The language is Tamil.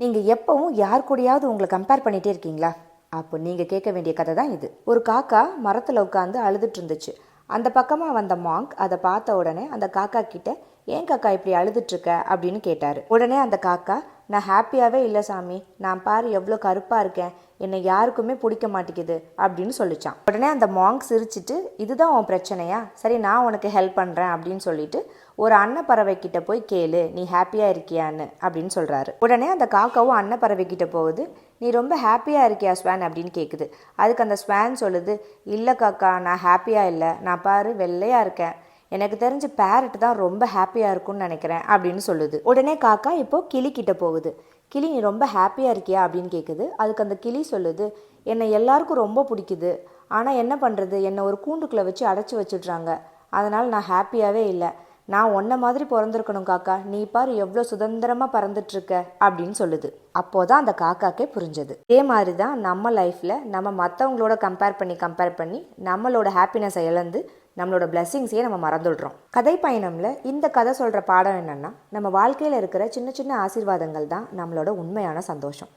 நீங்கள் எப்பவும் யார் கூடயாவது உங்களை கம்பேர் பண்ணிகிட்டே இருக்கீங்களா? அப்போ நீங்கள் கேட்க வேண்டிய கதை தான் இது. ஒரு காக்கா மரத்தில் உட்காந்து அழுதுட்டு இருந்துச்சு. அந்த பக்கமாக வந்த மாங்க் அதை பார்த்த உடனே அந்த காக்கா கிட்ட, ஏன் காக்கா இப்படி அழுதுட்ருக்க அப்படின்னு கேட்டார். உடனே அந்த காக்கா, நான் ஹாப்பியாகவே இல்லை சாமி, நான் பாரு எவ்வளோ கருப்பாக இருக்கேன், என்னை யாருக்குமே பிடிக்க மாட்டேங்குது அப்படின்னு சொல்லிச்சான். உடனே அந்த மாங்க் சிரிச்சிட்டு, இதுதான் உன் பிரச்சனையா, சரி நான் உனக்கு ஹெல்ப் பண்ணுறேன் அப்படின்னு சொல்லிட்டு ஒரு அன்னப்பறவை கிட்ட போய் கேளு, நீ ஹாப்பியாக இருக்கியான்னு அப்படின்னு சொல்கிறாரு. உடனே அந்த காக்காவும் அன்னப்பறவை கிட்ட போகுது. நீ ரொம்ப ஹாப்பியாக இருக்கியா ஸ்வான் அப்படின்னு கேட்குது. அதுக்கு அந்த ஸ்வான் சொல்லுது, இல்லை காக்கா, நான் ஹாப்பியாக இல்லை, நான் பாரு வெள்ளையாக இருக்கேன், எனக்கு தெரிஞ்சு பேரட் தான் ரொம்ப ஹாப்பியாக இருக்கும்னு நினைக்கிறேன் அப்படின்னு சொல்லுது. உடனே காக்கா இப்போ கிளி கிட்ட போகுது. கிளி, நீ ரொம்ப ஹாப்பியாக இருக்கியா அப்படின்னு கேட்குது. அதுக்கு அந்த கிளி சொல்லுது, என்னை எல்லாருக்கும் ரொம்ப பிடிக்குது, ஆனால் என்ன பண்ணுறது, என்னை ஒரு கூண்டுக்குள்ளே வச்சு அடைச்சி வச்சுட்றாங்க, அதனால் நான் ஹாப்பியாகவே இல்லை, நான் உன்ன மாதிரி பிறந்திருக்கணும் காக்கா, நீ பாரு எவ்வளோ சுதந்திரமாக பறந்துட்டுருக்க அப்படின்னு சொல்லுது. அப்போதான் அந்த காக்காக்கே புரிஞ்சது. இதே மாதிரி தான் நம்ம லைஃப்பில் நம்ம மற்றவங்களோட கம்பேர் பண்ணி நம்மளோட ஹாப்பினஸை இழந்து நம்மளோட பிளெஸ்ஸிங்ஸையே நம்ம மறந்துடுறோம். கதை பயணம்ல இந்த கதை சொல்கிற பாடம் என்னென்னா, நம்ம வாழ்க்கையில் இருக்கிற சின்ன சின்ன ஆசீர்வாதங்கள் தான் நம்மளோட உண்மையான சந்தோஷம்.